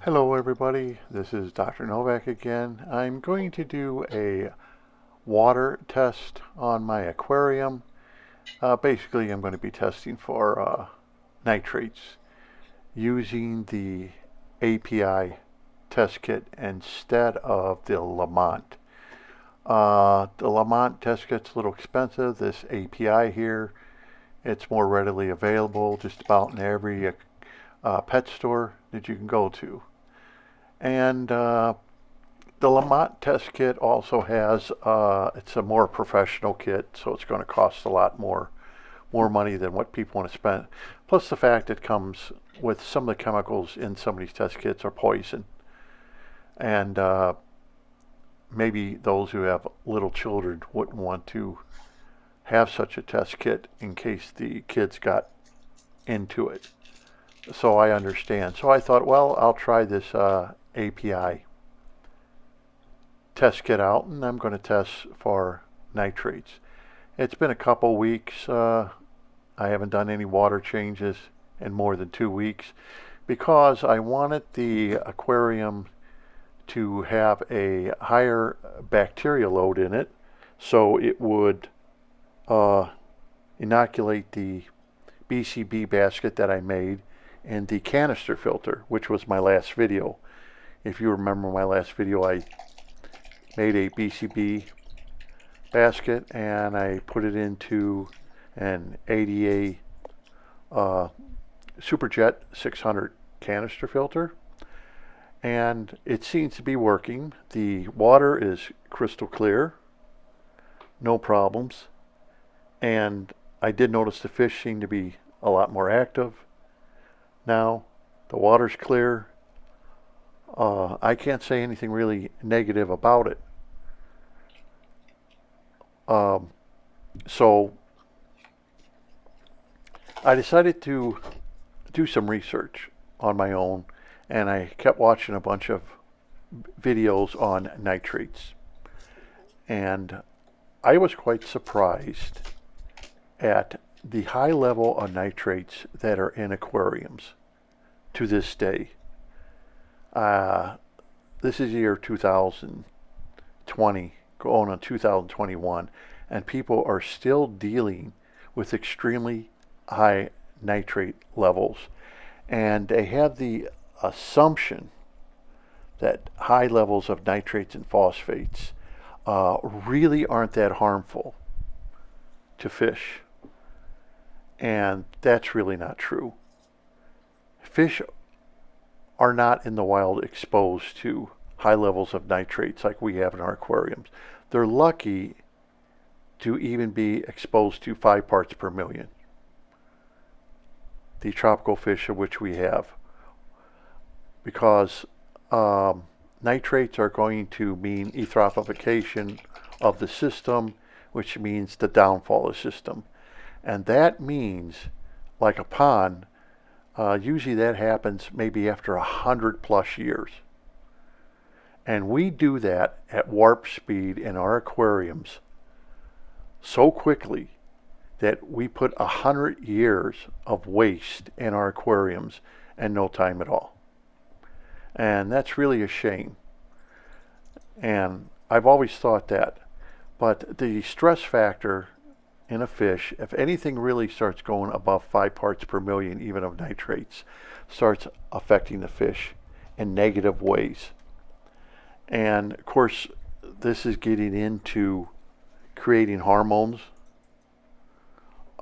Hello everybody, this is Dr. Novak again. I'm going to do a water test on my aquarium. Basically I'm going to be testing for nitrates using the API test kit instead of the Lamont. The Lamont test kit's a little expensive. This API here, it's more readily available just about in every pet store that you can go to. And the Lamont test kit also has, it's a more professional kit, so it's going to cost a lot more money than what people want to spend. Plus the fact it comes with some of the chemicals in some of these test kits are poison. And maybe those who have little children wouldn't want to have such a test kit in case the kids got into it. So I understand. So I thought, well, I'll try this API test kit out, and I'm going to test for nitrates. It's been a couple weeks. I haven't done any water changes in more than 2 weeks because I wanted the aquarium to have a higher bacteria load in it so it would inoculate the BCB basket that I made and the canister filter, which was my last video. If you remember my last video, I made a BCB basket and I put it into an ADA Superjet 600 canister filter, and it seems to be working. The water is crystal clear, no problems, and I did notice the fish seem to be a lot more active. Now the water's clear. I can't say anything really negative about it. So I decided to do some research on my own, and I kept watching a bunch of videos on nitrates. And I was quite surprised at the high level of nitrates that are in aquariums to this day. This is year 2020, going on 2021, and people are still dealing with extremely high nitrate levels. And they have the assumption that high levels of nitrates and phosphates really aren't that harmful to fish. And that's really not true. Fish are not in the wild exposed to high levels of nitrates like we have in our aquariums. They're lucky to even be exposed to 5 parts per million. The tropical fish of which we have, because nitrates are going to mean eutrophication of the system, which means the downfall of the system. And that means, like a pond, usually that happens maybe after 100+ years. And we do that at warp speed in our aquariums so quickly that we put 100 years of waste in our aquariums in no time at all. And that's really a shame. And I've always thought that. But the stress factor in a fish, if anything really starts going above 5 parts per million, even of nitrates, starts affecting the fish in negative ways. And of course, this is getting into creating hormones,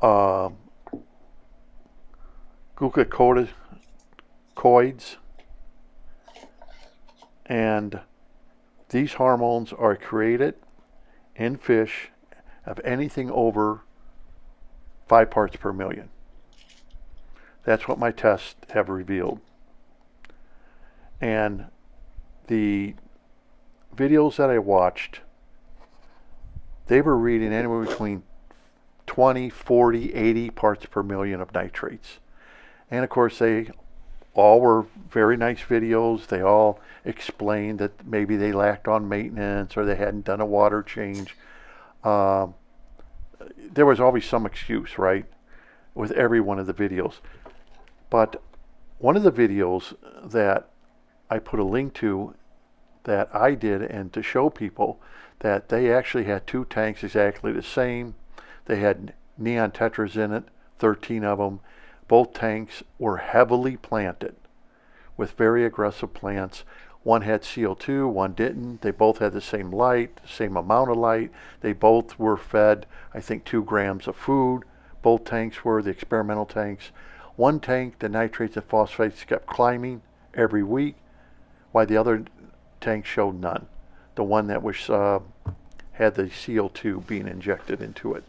glucocorticoids, and these hormones are created in fish of anything over 5 parts per million. That's what my tests have revealed. And the videos that I watched, they were reading anywhere between 20, 40, 80 parts per million of nitrates. And of course, they all were very nice videos. They all explained that maybe they lacked on maintenance or they hadn't done a water change. There was always some excuse, right, with every one of the videos. But one of the videos that I put a link to that I did, and to show people that they actually had 2 tanks exactly the same. They had neon tetras in it, 13 of them. Both tanks were heavily planted with very aggressive plants. One had CO2, one didn't. They both had the same light, the same amount of light. They both were fed, I think, 2 grams of food. Both tanks were, the experimental tanks. One tank, the nitrates and phosphates kept climbing every week, while the other tank showed none. The one that was had the CO2 being injected into it.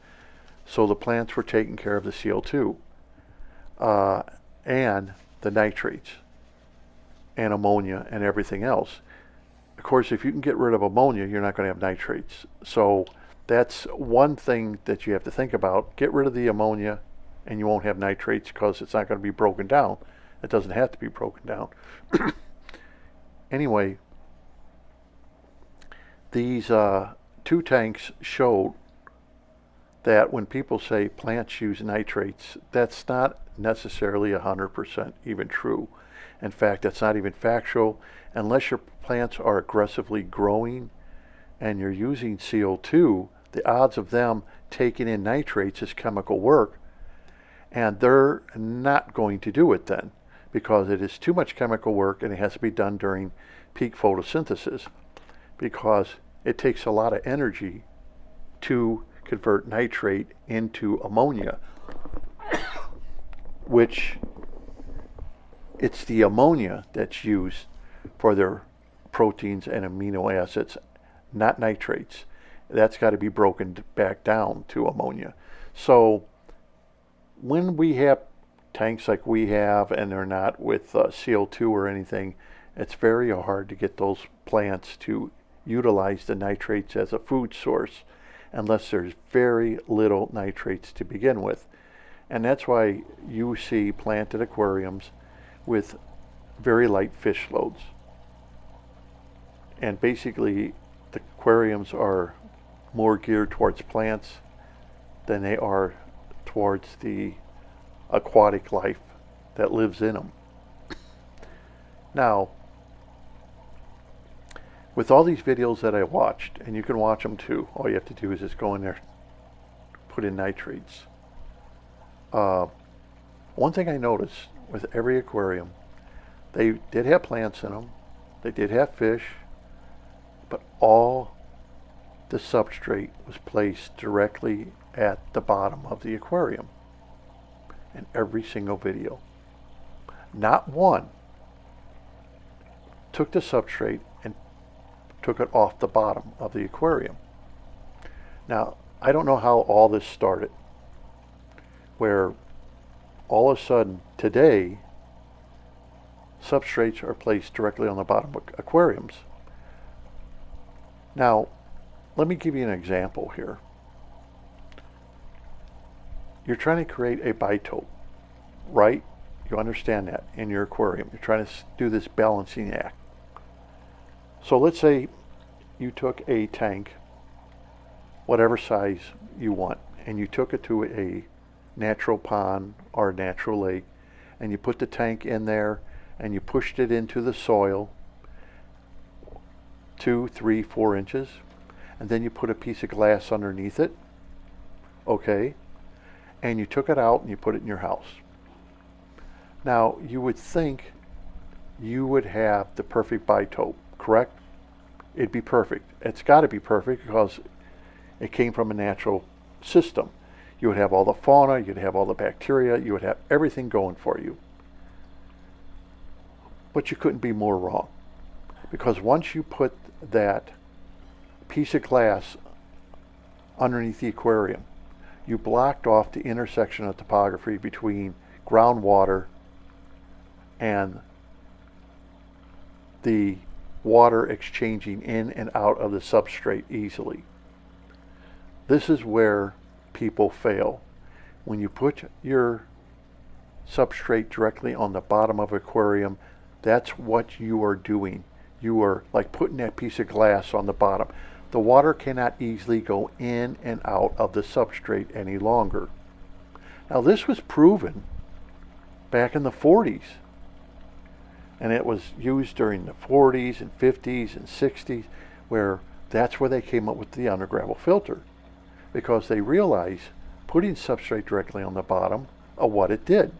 So the plants were taking care of the CO2 and the nitrates and ammonia and everything else. Of course, if you can get rid of ammonia, you're not going to have nitrates. So that's one thing that you have to think about. Get rid of the ammonia and you won't have nitrates, because it's not going to be broken down. It doesn't have to be broken down. Anyway, these 2 tanks showed that when people say plants use nitrates, that's not necessarily 100% even true. In fact, that's not even factual. Unless your plants are aggressively growing and you're using CO2, the odds of them taking in nitrates is chemical work, and they're not going to do it then, because it is too much chemical work and it has to be done during peak photosynthesis, because it takes a lot of energy to convert nitrate into ammonia, which it's the ammonia that's used for their proteins and amino acids, not nitrates. That's got to be broken back down to ammonia. So when we have tanks like we have, and they're not with CO2 or anything, it's very hard to get those plants to utilize the nitrates as a food source unless there's very little nitrates to begin with. And that's why you see planted aquariums with very light fish loads. And basically, the aquariums are more geared towards plants than they are towards the aquatic life that lives in them. Now, with all these videos that I watched, and you can watch them too, all you have to do is just go in there, put in nitrates. One thing I noticed with every aquarium, they did have plants in them, they did have fish, but all the substrate was placed directly at the bottom of the aquarium in every single video. Not one took the substrate and took it off the bottom of the aquarium. Now, I don't know how all this started, where all of a sudden today substrates are placed directly on the bottom of aquariums. Now, let me give you an example here. You're trying to create a biotope, right? You understand that in your aquarium. You're trying to do this balancing act. So let's say you took a tank, whatever size you want, and you took it to a natural pond or a natural lake, and you put the tank in there and you pushed it into the soil 2, 3, 4 inches, and then you put a piece of glass underneath it, okay, and you took it out and you put it in your house. Now, you would think you would have the perfect biotope, correct? It'd be perfect. It's got to be perfect because it came from a natural system. You would have all the fauna, you'd have all the bacteria, you would have everything going for you. But you couldn't be more wrong. Because once you put that piece of glass underneath the aquarium, you blocked off the intersection of topography between groundwater and the water exchanging in and out of the substrate easily. This is where people fail. When you put your substrate directly on the bottom of an aquarium, that's what you are doing. You are like putting that piece of glass on the bottom. The water cannot easily go in and out of the substrate any longer. Now, this was proven back in the 40s And it was used during the 40s and 50s and 60s, where that's where they came up with the undergravel filter, because they realized putting substrate directly on the bottom of what it did.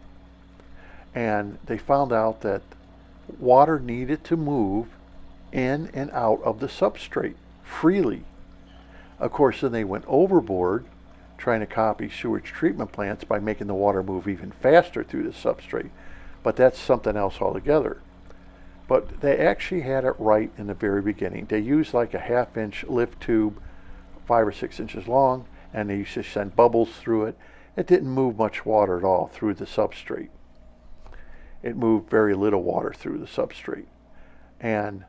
And they found out that water needed to move in and out of the substrate freely. Of course, then they went overboard trying to copy sewage treatment plants by making the water move even faster through the substrate. But that's something else altogether. But they actually had it right in the very beginning. They used like a 1/2 inch lift tube, 5 or 6 inches long, and they used to send bubbles through it. It didn't move much water at all through the substrate. It moved very little water through the substrate. And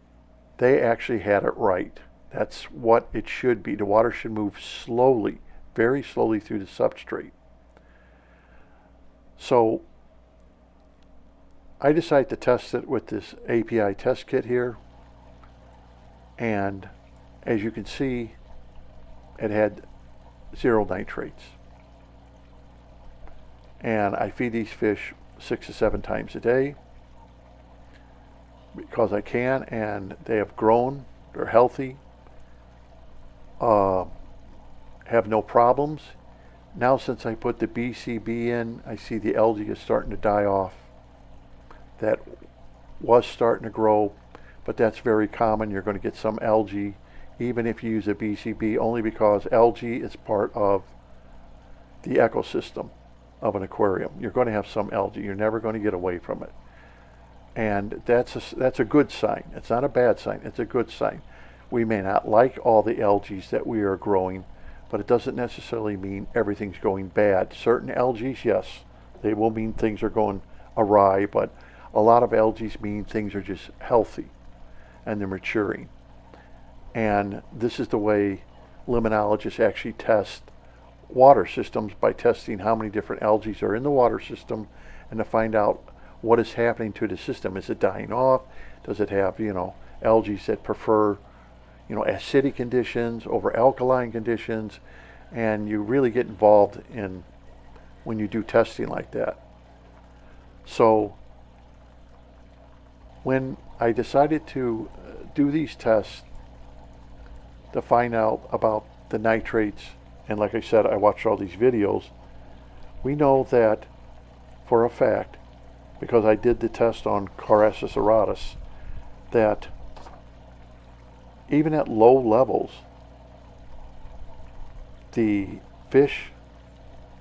they actually had it right. That's what it should be. The water should move slowly, very slowly through the substrate. So I decided to test it with this API test kit here. And as you can see, it had 0 nitrates. And I feed these fish 6 to 7 times a day because I can, and they have grown, they're healthy, have no problems. Now since I put the BCB in, I see the algae is starting to die off. That was starting to grow, but that's very common. You're going to get some algae even if you use a BCB, only because algae is part of the ecosystem of an aquarium. You're going to have some algae. You're never going to get away from it. And that's a good sign. It's not a bad sign. It's a good sign. We may not like all the algae that we are growing, but it doesn't necessarily mean everything's going bad. Certain algae, yes, they will mean things are going awry, but a lot of algae mean things are just healthy and they're maturing. And this is the way limnologists actually test water systems, by testing how many different algae are in the water system and to find out what is happening to the system. Is it dying off? Does it have, algae that prefer, acidic conditions over alkaline conditions? And you really get involved in when you do testing like that. So when I decided to do these tests to find out about the nitrates, and like I said, I watched all these videos, we know that for a fact, because I did the test on Carassus auratus, that even at low levels, the fish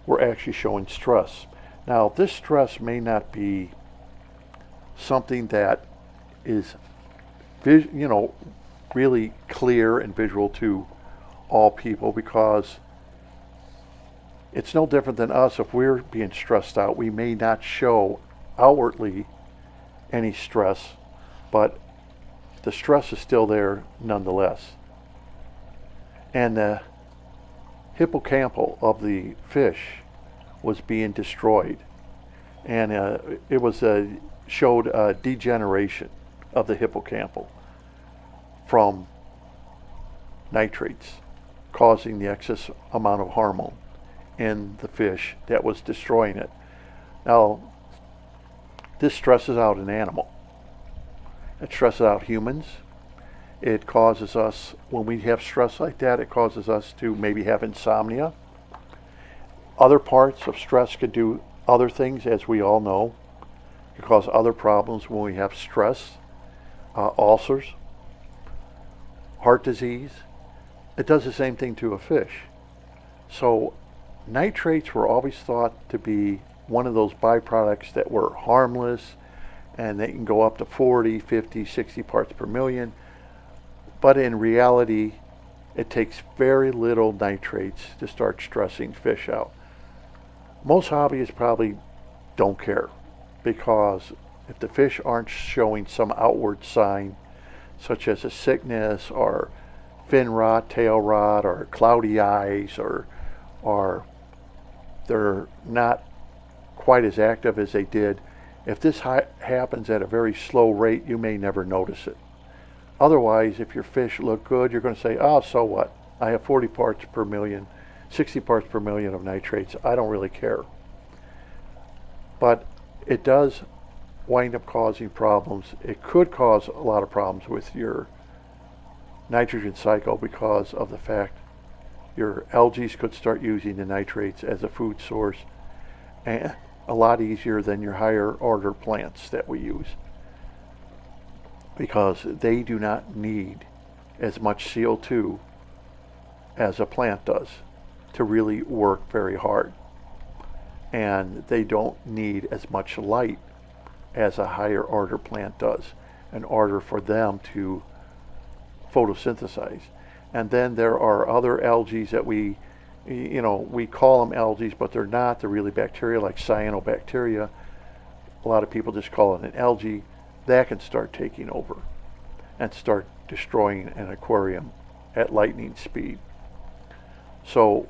were actually showing stress. Now, this stress may not be something that is, really clear and visual to all people, because it's no different than us. If we're being stressed out, we may not show outwardly any stress, but the stress is still there nonetheless. And the hippocampal of the fish was being destroyed, and it was showed a degeneration of the hippocampal from nitrates, causing the excess amount of hormone in the fish that was destroying it. Now, this stresses out an animal. It stresses out humans. It causes us, when we have stress like that, it causes us to maybe have insomnia. Other parts of stress could do other things, as we all know. It can cause other problems when we have stress, ulcers, heart disease. It does the same thing to a fish. So nitrates were always thought to be one of those byproducts that were harmless, and they can go up to 40, 50, 60 parts per million. But in reality, it takes very little nitrates to start stressing fish out. Most hobbyists probably don't care, because if the fish aren't showing some outward sign, such as a sickness or fin rot, tail rot, or cloudy eyes, or they're not quite as active as they did, if this happens at a very slow rate, you may never notice it. Otherwise, if your fish look good, you're going to say, oh, so what? I have 40 parts per million, 60 parts per million of nitrates. I don't really care. But it does wind up causing problems. It could cause a lot of problems with your nitrogen cycle because of the fact your algae could start using the nitrates as a food source, and a lot easier than your higher order plants that we use, because they do not need as much CO2 as a plant does to really work very hard. And they don't need as much light as a higher order plant does in order for them to photosynthesize. And then there are other algae that we call them algae, but they're not. They're really bacteria, like cyanobacteria. A lot of people just call it an algae. That can start taking over and start destroying an aquarium at lightning speed. So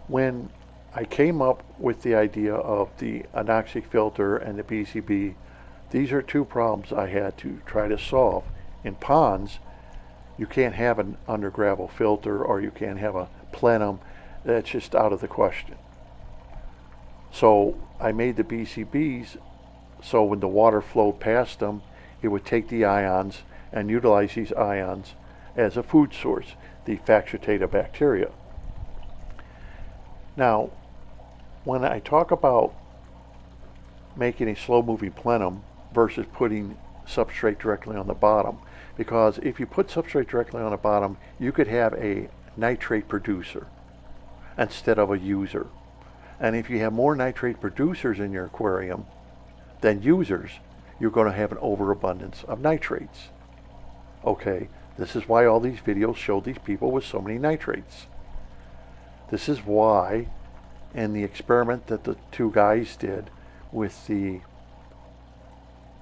when I came up with the idea of the anoxic filter and the PCB, these are two problems I had to try to solve. In ponds, you can't have an under gravel filter, or you can't have a plenum. That's just out of the question. So I made the PCBs so when the water flowed past them, it would take the ions and utilize these ions as a food source, the Factata bacteria. Now, when I talk about making a slow-moving plenum versus putting substrate directly on the bottom, because if you put substrate directly on the bottom, you could have a nitrate producer instead of a user. And if you have more nitrate producers in your aquarium than users, you're going to have an overabundance of nitrates. Okay, this is why all these videos show these people with so many nitrates. This is why in the experiment that the two guys did with the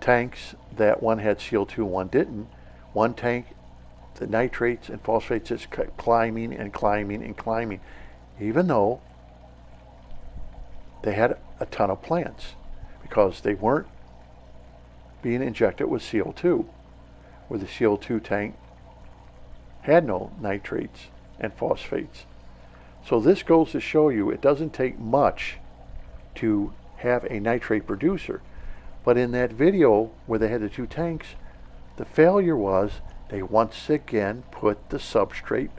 tanks, that one had CO2 and one didn't, one tank, the nitrates and phosphates just kept climbing and climbing and climbing, even though they had a ton of plants, because they weren't being injected with CO2, where the CO2 tank had no nitrates and phosphates. So this goes to show you it doesn't take much to have a nitrate producer. But in that video where they had the two tanks, the failure was they once again put the substrate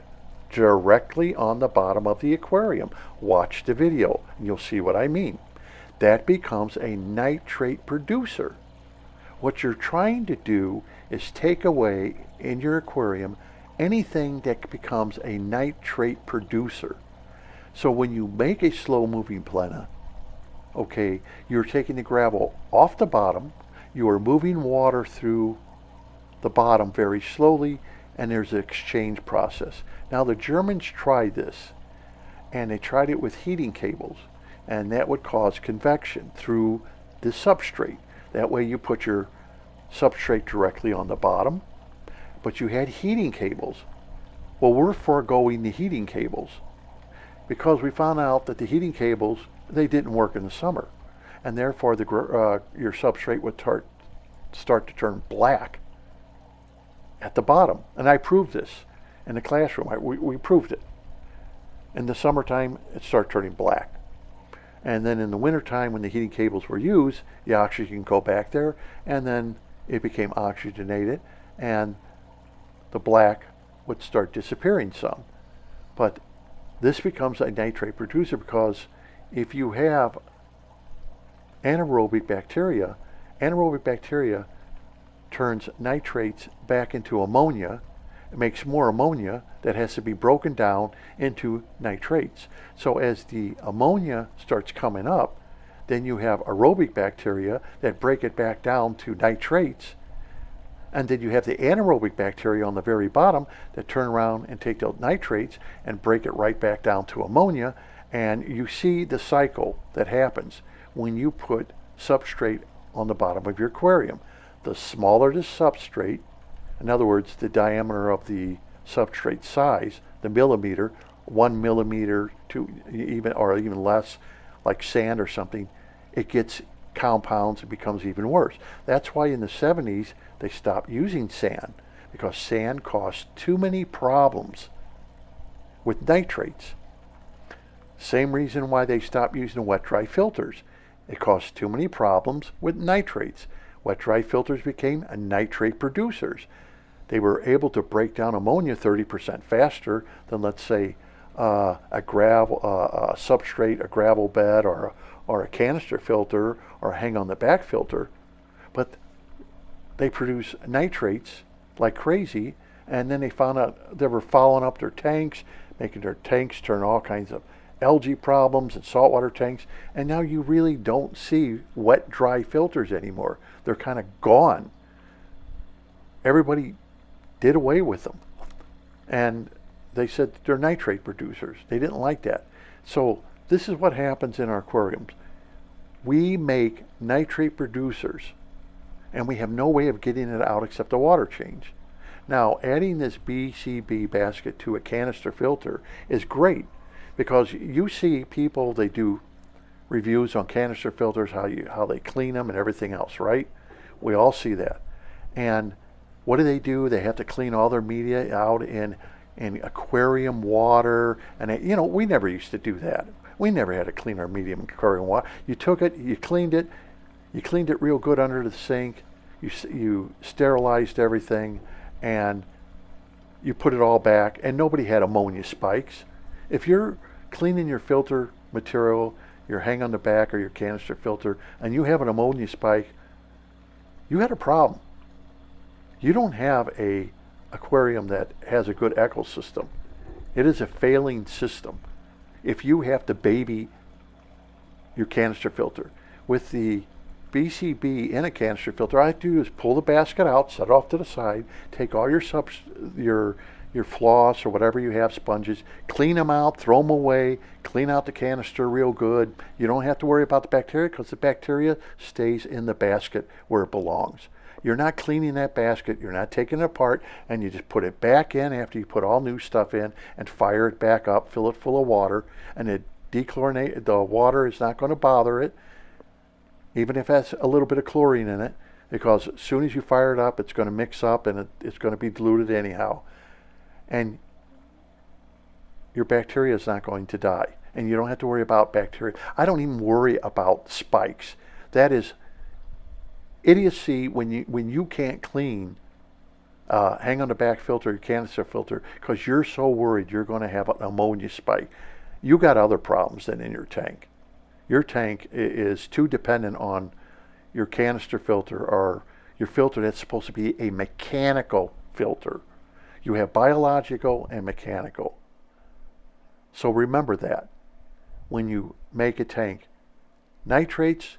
directly on the bottom of the aquarium. Watch the video and you'll see what I mean. That becomes a nitrate producer. What you're trying to do is take away in your aquarium anything that becomes a nitrate producer. So when you make a slow-moving plena, okay, you're taking the gravel off the bottom, you are moving water through the bottom very slowly, and there's an exchange process. Now the Germans tried this, and they tried it with heating cables, and that would cause convection through the substrate. That way you put your substrate directly on the bottom, but you had heating cables. Well, we're foregoing the heating cables because we found out that the heating cables, they didn't work in the summer, and therefore your substrate would start to turn black at the bottom. And I proved this in the classroom. We proved it. In the summertime, it started turning black. And then in the wintertime, when the heating cables were used, the oxygen go back there, and then it became oxygenated, and the black would start disappearing some. But this becomes a nitrate producer, because if you have anaerobic bacteria turns nitrates back into ammonia. It makes more ammonia that has to be broken down into nitrates. So as the ammonia starts coming up, then you have aerobic bacteria that break it back down to nitrates. And then you have the anaerobic bacteria on the very bottom that turn around and take those nitrates and break it right back down to ammonia. And you see the cycle that happens when you put substrate on the bottom of your aquarium. The smaller the substrate, in other words, the diameter of the substrate size, the millimeter, 1 millimeter to even less, like sand or something, it gets compounds, it becomes even worse. That's why in the 70s they stopped using sand, because sand caused too many problems with nitrates. Same reason why they stopped using wet dry filters. It caused too many problems with nitrates. Wet-dry filters became nitrate producers. They were able to break down ammonia 30% faster than, let's say, a substrate, a gravel bed, or a canister filter, or a hang-on-the-back filter. But they produce nitrates like crazy, and then they found out they were fouling up their tanks, making their tanks turn all kinds of algae problems and saltwater tanks, and now you really don't see wet, dry filters anymore. They're kind of gone. Everybody did away with them. And they said they're nitrate producers. They didn't like that. So this is what happens in our aquariums. We make nitrate producers, and we have no way of getting it out except a water change. Now, adding this BCB basket to a canister filter is great, because you see people, they do reviews on canister filters, how they clean them and everything else, right? We all see that. And what do? They have to clean all their media out in aquarium water. And we never used to do that. We never had to clean our media in aquarium water. You took it, you cleaned it real good under the sink. You sterilized everything, and you put it all back, and nobody had ammonia spikes. If you're cleaning your filter material, your hang on the back or your canister filter, and you have an ammonia spike, you had a problem. You don't have a aquarium that has a good ecosystem. It is a failing system. If you have to baby your canister filter with the BCB in a canister filter, all I have to do is pull the basket out, set it off to the side, take all your floss or whatever you have, sponges, clean them out, throw them away, clean out the canister real good. You don't have to worry about the bacteria, because the bacteria stays in the basket where it belongs. You're not cleaning that basket, you're not taking it apart, and you just put it back in after you put all new stuff in and fire it back up, fill it full of water, and the water is not going to bother it, even if it has a little bit of chlorine in it, because as soon as you fire it up, it's going to mix up and it's going to be diluted anyhow. And your bacteria is not going to die. And you don't have to worry about bacteria. I don't even worry about spikes. That is idiocy when you can't clean hang on the back filter, your canister filter, because you're so worried you're going to have an ammonia spike. You got other problems than in your tank. Your tank is too dependent on your canister filter, or your filter that's supposed to be a mechanical filter. You have biological and mechanical. So remember that when you make a tank. Nitrates,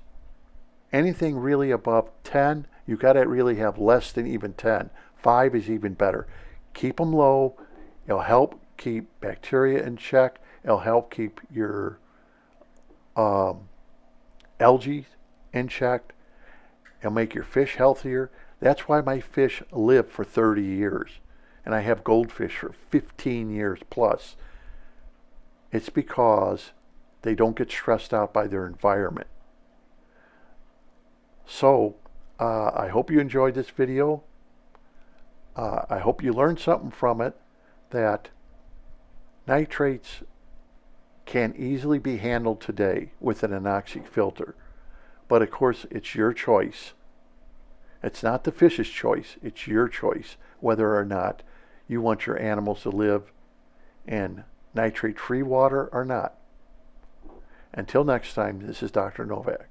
anything really above 10, you got to really have less than even 10. 5 is even better. Keep them low. It'll help keep bacteria in check. It'll help keep your algae in check. It'll make your fish healthier. That's why my fish live for 30 years. And I have goldfish for 15 years plus. It's because they don't get stressed out by their environment. So, I hope you enjoyed this video. I hope you learned something from it, that nitrates can easily be handled today with an anoxic filter. But of course, it's your choice. It's not the fish's choice. It's your choice whether or not you want your animals to live in nitrate-free water or not. Until next time, this is Dr. Novak.